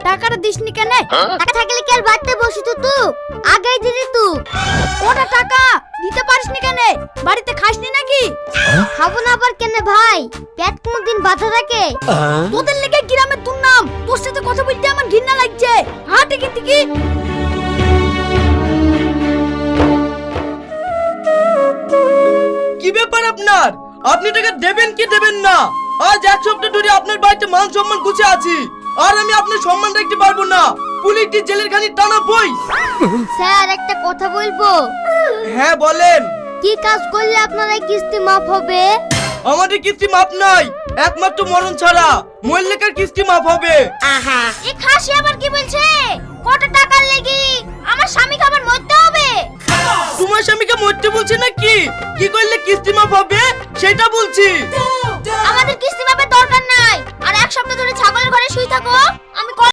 টাকাটা দিসনি কেন? টাকা থাকলে কি আর বাড়তে বসিত তু আগেই দিদি তু। ওটা টাকা দিতে পারিসনি কেন? বাড়িতে খাসনি নাকি? খাবো না আবার কেন ভাই? পেট কোনদিন বাধা থাকে? তোদের লেগে গ্রামের দুর্নাম, তোর সাথে কথা বলতে আমার ঘৃণা লাগছে। হ্যাঁ টিকি টিকি। কি ব্যাপার আপনার? আপনি টাকা দেবেন কি দেবেন না? আজ এক সপ্তাহ ধরে আপনার বাড়িতে মান সম্মান গুছে আছি, আর আমি আপনার সম্মান রাখতে পারবো না। পুলিশটি জেলের খানি টানা বই। স্যার একটা কথা বলবো? হ্যাঁ বলেন। কি কাজ করলে আপনার এই কিস্তি মাফ হবে? আমাদের কিস্তি মাপ নাই, একমাত্র মরণ ছাড়া। মল্লিকার কিস্তি মাপ হবে। এই খাসি আবার কি বলছে? কত টাকার লেগি আমার স্বামীকে আবার মরতে হবে? তোমার স্বামীকে মরতে বলছি নাকি? কি করলে কিস্তি মাপ হবে সেটা বলছি। আমাদের কিস্তি মাপের দরকার নাই। আর এক সপ্তাহ ধরে ছাগলের ঘরে শুয়ে থাকো।